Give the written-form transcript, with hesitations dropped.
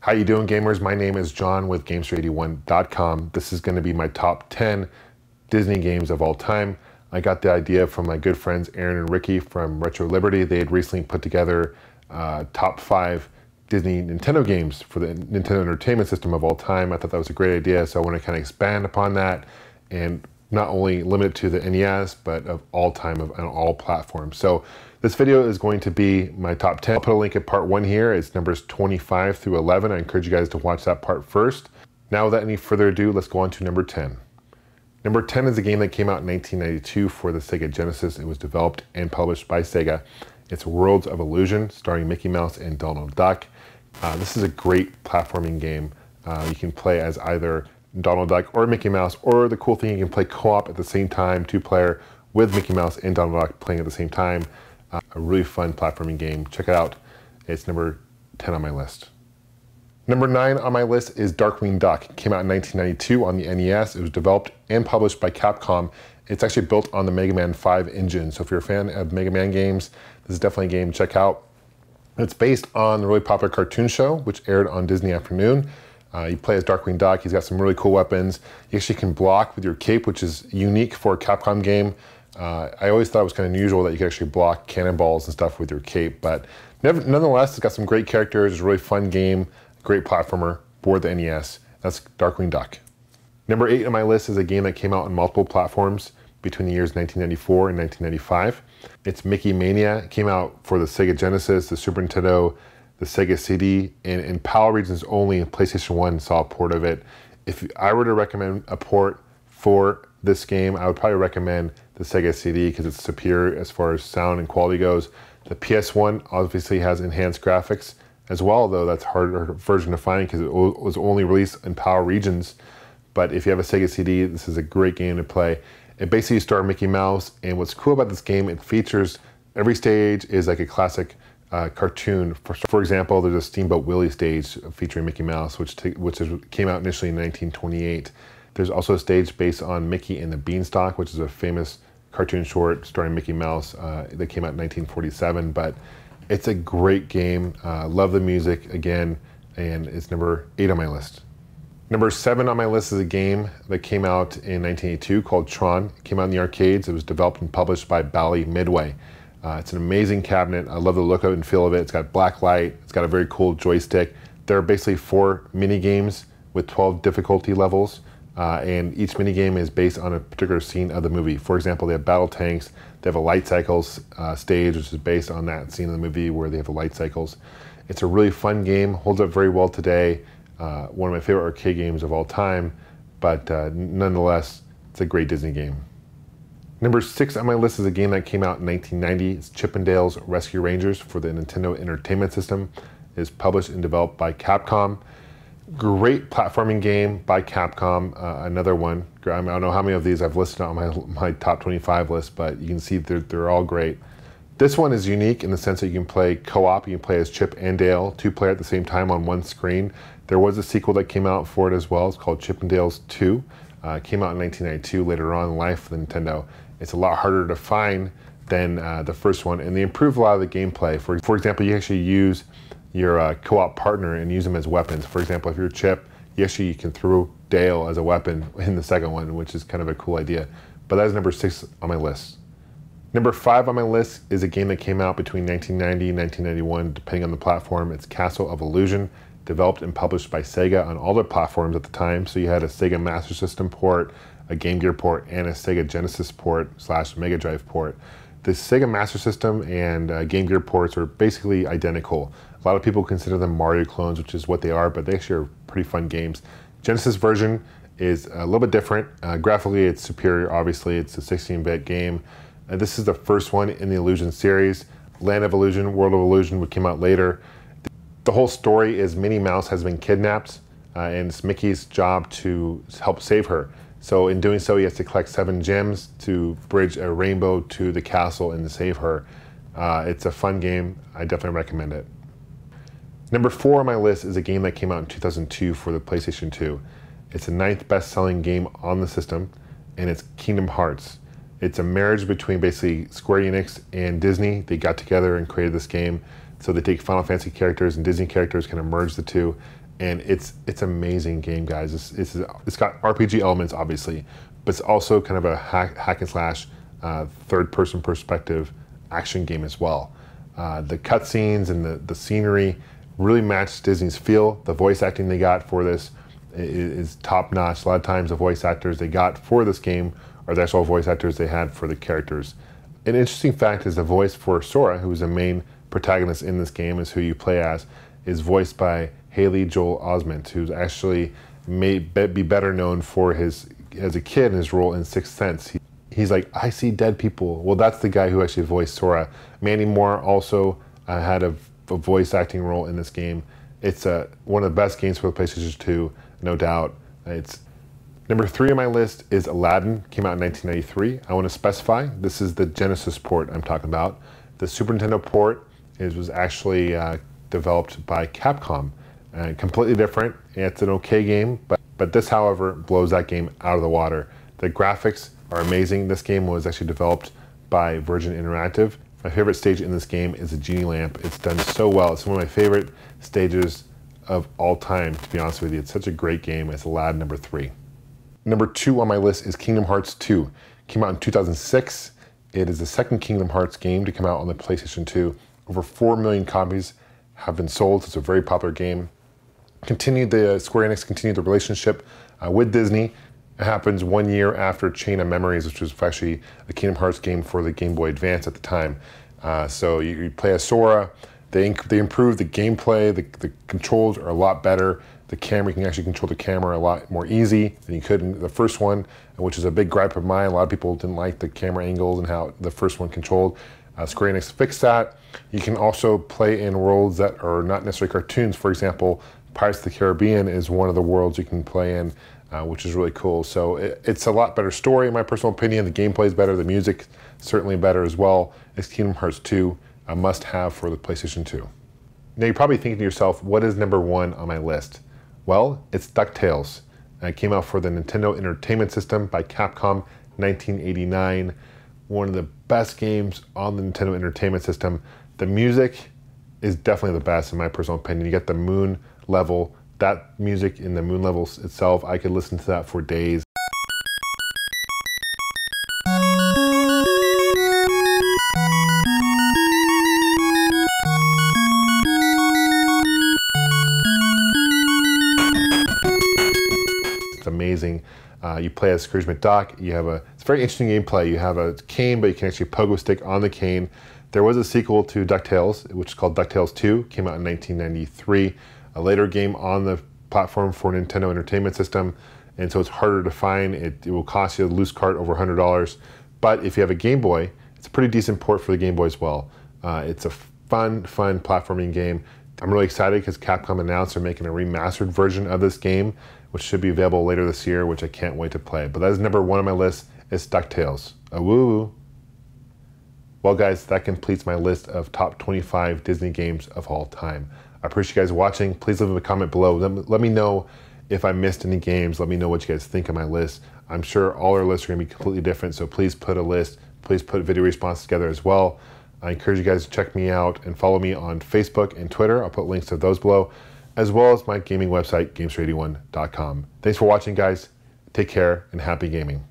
How you doing, gamers? My name is John with Gamester81.com. This is going to be my top 10 Disney games of all time. I got the idea from my good friends Aaron and Ricky from Retro Liberty. They had recently put together top 5 Disney Nintendo games for the Nintendo Entertainment System of all time. I thought that was a great idea, so I want to kind of expand upon that and not only limit it to the NES, but of all time on all platforms. So this video is going to be my top 10. I'll put a link at part 1 here. It's numbers 25 through 11. I encourage you guys to watch that part first. Now, without any further ado, let's go on to number 10. Number 10 is a game that came out in 1992 for the Sega Genesis. It was developed and published by Sega. It's Worlds of Illusion, starring Mickey Mouse and Donald Duck. This is a great platforming game. You can play as either Donald Duck or Mickey Mouse, or the cool thing, you can play co-op at the same time, 2-player with Mickey Mouse and Donald Duck playing at the same time. A really fun platforming game. Check it out. It's number 10 on my list. Number 9 on my list is Darkwing Duck. It came out in 1992 on the NES. It was developed and published by Capcom. It's actually built on the Mega Man 5 engine. So if you're a fan of Mega Man games, this is definitely a game to check out. It's based on the really popular cartoon show, which aired on Disney Afternoon. You play as Darkwing Duck. He's got some really cool weapons. You actually can block with your cape, which is unique for a Capcom game. I always thought it was kind of unusual that you could actually block cannonballs and stuff with your cape, but nonetheless, it's got some great characters. It's a really fun game, great platformer for the NES. That's Darkwing Duck. Number 8 on my list is a game that came out on multiple platforms between the years 1994 and 1995. It's Mickey Mania. It came out for the Sega Genesis, the Super Nintendo, the Sega CD, and in PAL regions only. PlayStation 1 saw a port of it. If I were to recommend a port for this game, I would probably recommend the Sega CD because it's superior as far as sound and quality goes. The PS1 obviously has enhanced graphics as well, though that's harder version to find because it was only released in PAL regions. But if you have a Sega CD, this is a great game to play. It basically stars Mickey Mouse, and what's cool about this game, it features every stage is like a classic cartoon. For example, there's a Steamboat Willie stage featuring Mickey Mouse, which came out initially in 1928. There's also a stage based on Mickey and the Beanstalk, which is a famous cartoon short starring Mickey Mouse that came out in 1947. But it's a great game. Love the music again, and it's number 8 on my list. Number 7 on my list is a game that came out in 1982 called Tron. It came out in the arcades. It was developed and published by Bally Midway. It's an amazing cabinet. I love the look and feel of it. It's got black light. It's got a very cool joystick. There are basically 4 mini games with 12 difficulty levels, and each mini game is based on a particular scene of the movie. For example, they have battle tanks. They have a light cycles stage, which is based on that scene in the movie where they have the light cycles. It's a really fun game. Holds up very well today. One of my favorite arcade games of all time, but nonetheless, it's a great Disney game. Number 6 on my list is a game that came out in 1990. It's Chip 'n Dale's Rescue Rangers for the Nintendo Entertainment System. It is published and developed by Capcom. Great platforming game by Capcom. Another one. I don't know how many of these I've listed on my top 25 list, but you can see they're all great. This one is unique in the sense that you can play co-op. You can play as Chip and Dale, 2-player at the same time on one screen. There was a sequel that came out for it as well. It's called Chip 'n Dale's 2. It came out in 1992, later on in life for the Nintendo. It's a lot harder to find than the first one, and they improved a lot of the gameplay. For example, you actually use your co-op partner and use them as weapons. For example, if you're Chip, you can throw Dale as a weapon in the second one, which is kind of a cool idea. But that is number 6 on my list. Number 5 on my list is a game that came out between 1990 and 1991, depending on the platform. It's Castle of Illusion, developed and published by Sega on all their platforms at the time. So you had a Sega Master System port, a Game Gear port, and a Sega Genesis port / Mega Drive port. The Sega Master System and Game Gear ports are basically identical. A lot of people consider them Mario clones, which is what they are, but they actually are pretty fun games. Genesis version is a little bit different. Graphically, it's superior, obviously. It's a 16-bit game. This is the first one in the Illusion series. Land of Illusion, World of Illusion, which came out later. The whole story is Minnie Mouse has been kidnapped, and it's Mickey's job to help save her. So in doing so, he has to collect 7 gems to bridge a rainbow to the castle and to save her. It's a fun game. I definitely recommend it. Number 4 on my list is a game that came out in 2002 for the PlayStation 2. It's the 9th best-selling game on the system, and it's Kingdom Hearts. It's a marriage between basically Square Enix and Disney. They got together and created this game. So they take Final Fantasy characters and Disney characters, kind of merge the two. and it's amazing game, guys. It's got RPG elements, obviously, but it's also kind of a hack and slash third-person perspective action game as well. The cutscenes and the scenery really match Disney's feel. The voice acting they got for this is top-notch. A lot of times the voice actors they got for this game are the actual voice actors they had for the characters. An interesting fact is the voice for Sora, who is the main protagonist in this game, is who you play as, is voiced by Haley Joel Osment, who's actually may be better known for his, as a kid, his role in Sixth Sense. He's like, I see dead people. Well, that's the guy who actually voiced Sora. Mandy Moore also had a voice acting role in this game. It's one of the best games for the PlayStation 2, no doubt. It's number 3 on my list is Aladdin. Came out in 1993. I want to specify this is the Genesis port I'm talking about. The Super Nintendo port was actually developed by Capcom. Completely different. It's an okay game, but this, however, blows that game out of the water. The graphics are amazing. This game was actually developed by Virgin Interactive. My favorite stage in this game is the Genie Lamp. It's done so well. It's one of my favorite stages of all time, to be honest with you. It's such a great game. It's Aladdin number 3. Number 2 on my list is Kingdom Hearts 2. Came out in 2006. It is the second Kingdom Hearts game to come out on the PlayStation 2. Over 4 million copies have been sold. It's a very popular game. Square Enix continued the relationship with Disney. It happens 1 year after Chain of Memories, which was actually a Kingdom Hearts game for the Game Boy Advance at the time. So you play as Sora. They improved the gameplay. The controls are a lot better. The camera, you can actually control the camera a lot more easy than you could in the first one, which is a big gripe of mine. A lot of people didn't like the camera angles and how the first one controlled. Square Enix fixed that. You can also play in worlds that are not necessarily cartoons. For example, Pirates of the Caribbean is one of the worlds you can play in, which is really cool. So it's a lot better story, in my personal opinion. The gameplay is better. The music certainly better as well. It's Kingdom Hearts 2, a must-have for the PlayStation 2. Now you're probably thinking to yourself, what is number 1 on my list? Well, it's Ducktales. It came out for the Nintendo Entertainment System by Capcom, 1989. One of the best games on the Nintendo Entertainment System. The music is definitely the best, in my personal opinion. You get the moon level. That music in the moon levels itself, I could listen to that for days. It's amazing. You play as Scrooge McDuck. It's very interesting gameplay. You have a cane, but you can actually pogo stick on the cane. There was a sequel to DuckTales, which is called DuckTales 2, came out in 1993. A later game on the platform for Nintendo Entertainment System, and so it's harder to find. It will cost you a loose cart over $100, but if you have a Game Boy, it's a pretty decent port for the Game Boy as well. It's a fun platforming game. I'm really excited because Capcom announced they're making a remastered version of this game, which should be available later this year, which I can't wait to play. But that is number 1 on my list. It's DuckTales. Woo! Well, guys, that completes my list of top 25 Disney games of all time. I appreciate you guys watching. Please leave a comment below. Let me know if I missed any games. Let me know what you guys think of my list. I'm sure all our lists are going to be completely different, so please put a list. Please put video response together as well. I encourage you guys to check me out and follow me on Facebook and Twitter. I'll put links to those below, as well as my gaming website, Gamester81.com. Thanks for watching, guys. Take care and happy gaming.